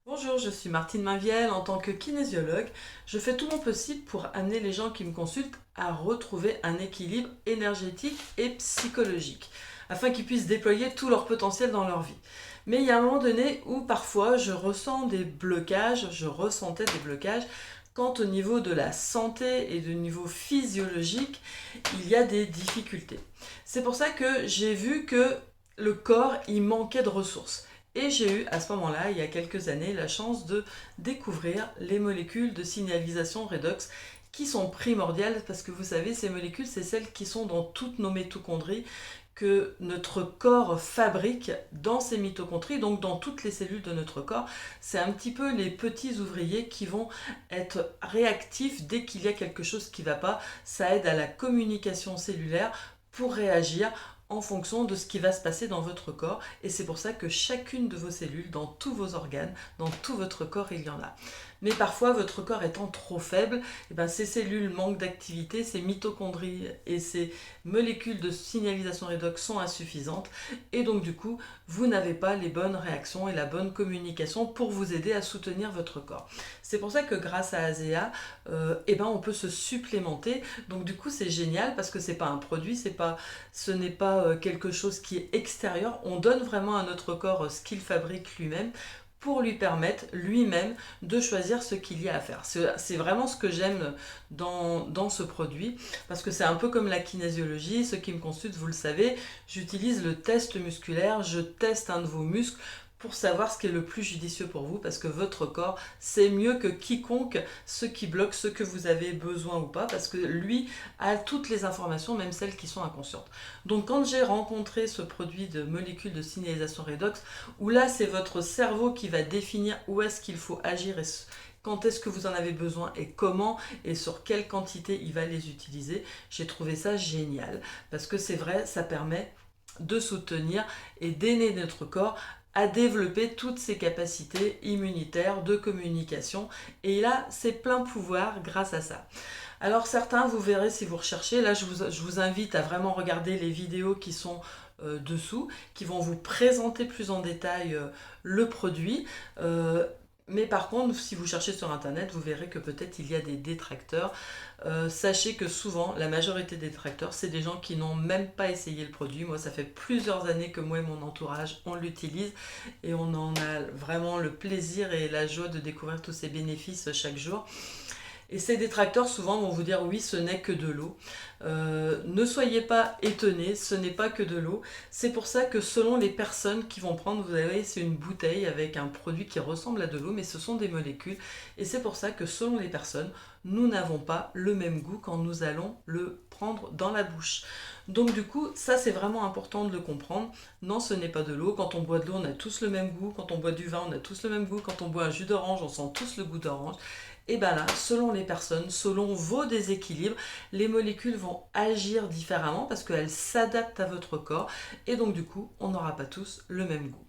Bonjour, je suis Martine Mainvielle. En tant que kinésiologue, je fais tout mon possible pour amener les gens qui me consultent à retrouver un équilibre énergétique et psychologique, afin qu'ils puissent déployer tout leur potentiel dans leur vie. Mais il y a un moment donné où parfois je ressentais des blocages, quand au niveau de la santé et du niveau physiologique, il y a des difficultés. C'est pour ça que j'ai vu que le corps, il manquait de ressources. Et j'ai eu à ce moment-là, il y a quelques années, la chance de découvrir les molécules de signalisation redox qui sont primordiales parce que vous savez, ces molécules, c'est celles qui sont dans toutes nos mitochondries que notre corps fabrique dans ses mitochondries, donc dans toutes les cellules de notre corps. C'est un petit peu les petits ouvriers qui vont être réactifs dès qu'il y a quelque chose qui ne va pas. Ça aide à la communication cellulaire pour réagir en fonction de ce qui va se passer dans votre corps. Et c'est pour ça que chacune de vos cellules, dans tous vos organes, dans tout votre corps, il y en a. Mais parfois, votre corps étant trop faible, et ben, ces cellules manquent d'activité, ces mitochondries et ces molécules de signalisation redox sont insuffisantes. Et donc, du coup, vous n'avez pas les bonnes réactions et la bonne communication pour vous aider à soutenir votre corps. C'est pour ça que grâce à ASEA, et ben, on peut se supplémenter. Donc, du coup, c'est génial parce que c'est pas un produit, ce n'est pas quelque chose qui est extérieur. On donne vraiment à notre corps ce qu'il fabrique lui-même pour lui permettre lui-même de choisir ce qu'il y a à faire. C'est vraiment ce que j'aime dans ce produit, parce que c'est un peu comme la kinésiologie. Ceux qui me consultent, vous le savez, j'utilise le test musculaire, je teste un de vos muscles pour savoir ce qui est le plus judicieux pour vous, parce que votre corps sait mieux que quiconque ce qui bloque, ce que vous avez besoin ou pas, parce que lui a toutes les informations, même celles qui sont inconscientes. Donc quand j'ai rencontré ce produit de molécules de signalisation redox, où là c'est votre cerveau qui va définir où est-ce qu'il faut agir et quand est-ce que vous en avez besoin et comment et sur quelle quantité il va les utiliser, j'ai trouvé ça génial. Parce que c'est vrai, ça permet de soutenir et d'aider notre corps à développer toutes ses capacités immunitaires, de communication. Et là, c'est plein pouvoir grâce à ça. Alors certains, vous verrez si vous recherchez, là je vous invite à vraiment regarder les vidéos qui sont dessous, qui vont vous présenter plus en détail le produit. Mais par contre, si vous cherchez sur internet, vous verrez que peut-être il y a des détracteurs. Sachez que souvent, la majorité des détracteurs, c'est des gens qui n'ont même pas essayé le produit. Moi, ça fait plusieurs années que moi et mon entourage, on l'utilise et on en a vraiment le plaisir et la joie de découvrir tous ces bénéfices chaque jour. Et ces détracteurs souvent vont vous dire oui, ce n'est que de l'eau. Ne soyez pas étonnés, ce n'est pas que de l'eau. C'est pour ça que selon les personnes qui vont prendre, vous avez, c'est une bouteille avec un produit qui ressemble à de l'eau, mais ce sont des molécules. Et c'est pour ça que selon les personnes, nous n'avons pas le même goût quand nous allons le prendre dans la bouche. Donc du coup, ça c'est vraiment important de le comprendre. Non, ce n'est pas de l'eau. Quand on boit de l'eau, on a tous le même goût. Quand on boit du vin, on a tous le même goût. Quand on boit un jus d'orange, on sent tous le goût d'orange. Et bien là, selon les personnes, selon vos déséquilibres, les molécules vont agir différemment parce qu'elles s'adaptent à votre corps et donc du coup, on n'aura pas tous le même goût.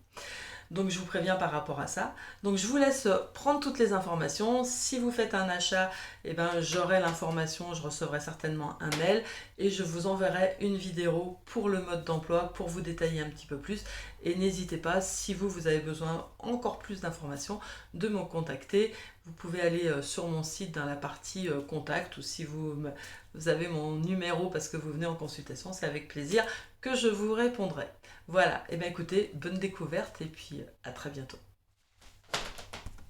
Donc je vous préviens par rapport à ça. Donc je vous laisse prendre toutes les informations. Si vous faites un achat, eh ben, j'aurai l'information, je recevrai certainement un mail et je vous enverrai une vidéo pour le mode d'emploi pour vous détailler un petit peu plus. Et n'hésitez pas, si vous avez besoin encore plus d'informations, de me contacter. Vous pouvez aller sur mon site dans la partie contact, ou si vous avez mon numéro parce que vous venez en consultation, c'est avec plaisir que je vous répondrai. Voilà, et bien écoutez, bonne découverte et puis à très bientôt.